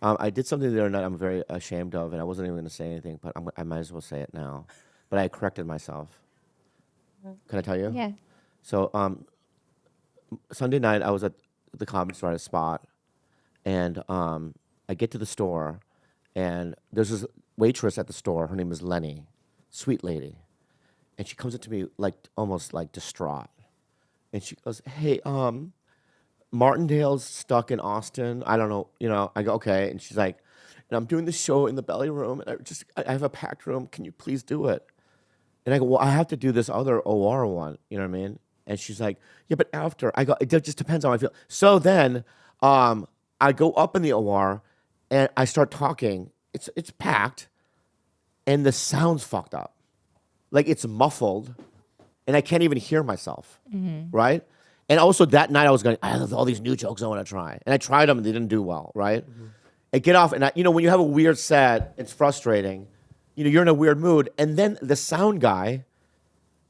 I did something the other night I'm very ashamed of, and I wasn't even going to say anything, but I might as well say it now. But I corrected myself. Can I tell you? Yeah. So Sunday night, I was at the Comedy Store at a spot, and I get to the store, and there's this waitress at the store. Her name is Lenny, sweet lady, and she comes up to me like almost like distraught, and she goes, "Hey, Martindale's stuck in Austin. I don't know, I go, okay. And she's like, and I'm doing this show in the belly room, and I have a packed room. Can you please do it? And I go, well, I have to do this other OR one. You know what I mean? And she's like, yeah, but after. I go, it just depends on how I feel. So then I go up in the OR, and I start talking. It's packed, and the sound's fucked up. Like it's muffled, and I can't even hear myself, right? And also that night I was going, I have all these new jokes I want to try. And I tried them and they didn't do well, right? I get off and when you have a weird set, it's frustrating. You're in a weird mood. And then the sound guy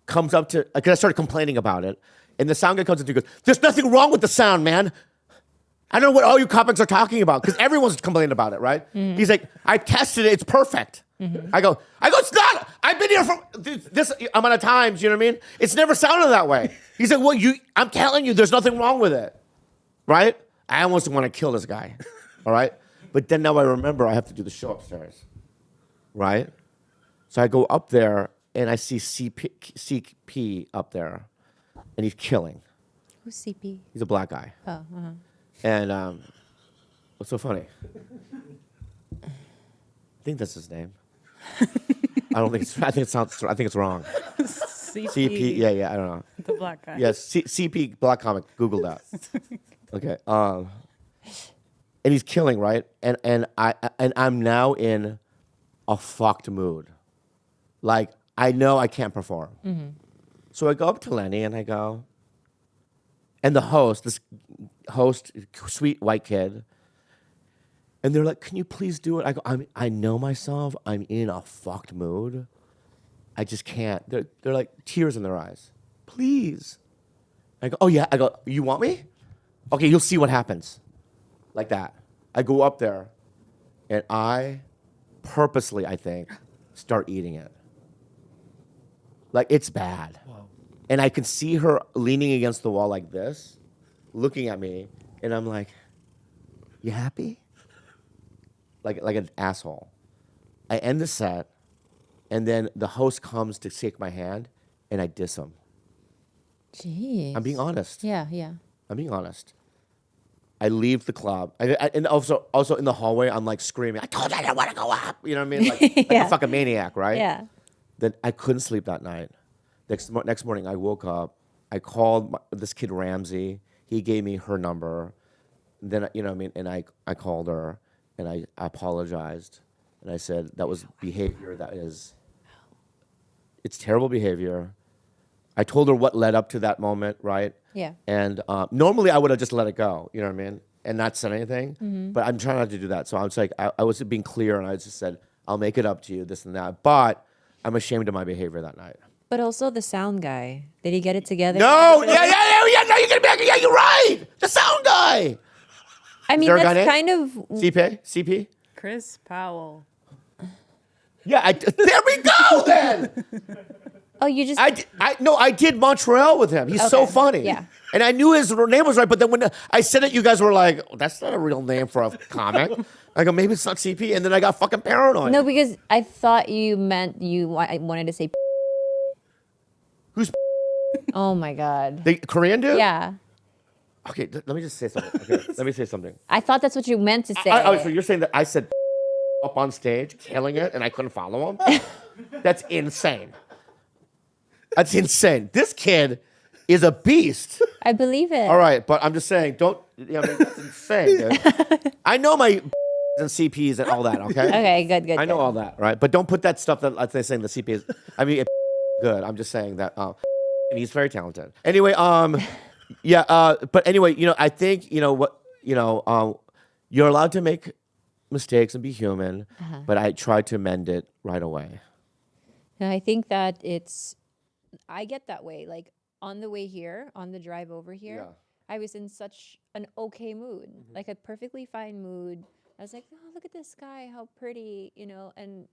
comes up to, because I started complaining about it. And the sound guy comes up to me and goes, there's nothing wrong with the sound, man. I don't know what all you comics are talking about because everyone's complaining about it, right? He's like, I tested it, it's perfect. I go, it's not. I've been here for this amount of times, you know what I mean? It's never sounded that way. He's like, well, I'm telling you, there's nothing wrong with it, right? I almost want to kill this guy, all right? But then now I remember I have to do the show upstairs, right? So I go up there and I see CP up there, and he's killing. Who's CP? He's a black guy. Oh, uh-huh. And what's so funny? I think that's his name. I don't think it's. I think it's wrong. CP. Yeah. I don't know. The black guy. Yes, CP black comic. Google that. Okay. And he's killing, right? And I'm now in a fucked mood. Like I know I can't perform. So I go up to Lenny and I go. And this host, sweet white kid. And they're like, can you please do it? I go, I know myself. I'm in a fucked mood. I just can't. They're like tears in their eyes. Please. I go, oh yeah. I go, you want me? Okay, you'll see what happens. Like that. I go up there and I purposely, I think, start eating it. Like it's bad. Wow. And I can see her leaning against the wall like this, looking at me, and I'm like, you happy? Like an asshole. I end the set, and then the host comes to shake my hand, and I diss him. Jeez. I'm being honest. Yeah. I'm being honest. I leave the club. And also in the hallway, I'm like screaming, I told you I didn't want to go up. You know what I mean? Like a fucking maniac, right? Yeah. Then I couldn't sleep that night. Next morning, I woke up. I called this kid Ramsey. He gave me her number. Then you know what I mean, and I called her and I apologized and I said that was behavior it's terrible behavior. I told her what led up to that moment, right? Yeah. And normally I would have just let it go, you know what I mean, and not said anything. But I'm trying not to do that. So I was like, I was being clear, and I just said, I'll make it up to you, this and that. But I'm ashamed of my behavior that night. But also the sound guy. Did he get it together? No, yeah, no, you're gonna be like, yeah, you're right. The sound guy. I mean, that's kind of. CP? Chris Powell. Yeah, there we go then. Oh, you just. I did Montreal with him. He's so funny. Yeah. And I knew his name was right, but then when I said it, you guys were like, oh, that's not a real name for a comic. I go, maybe it's not CP, and then I got fucking paranoid. No, because I thought you meant I wanted to say. Who's? Oh my God. The Korean dude? Yeah. Okay, let me just say something. Okay, let me say something. I thought that's what you meant to say. So you're saying that I said up on stage, killing it, and I couldn't follow him? That's insane. That's insane. This kid is a beast. I believe it. All right, but I'm just saying, that's insane, dude. I know my and CPs and all that, okay? Okay, good. I know all that, right? But don't put that stuff that they're saying the CP is. I mean, it's good. I'm just saying that. And he's very talented. Anyway, yeah. But anyway, I think you're allowed to make mistakes and be human. But I tried to mend it right away. No, I think that I get that way. Like on the way here, on the drive over here, I was in such an okay mood, like a perfectly fine mood. I was like, oh, look at this sky, how pretty, you know. And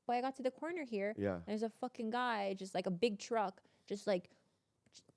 but I got to the corner here, Yeah. there's a fucking guy, just like a big truck, just like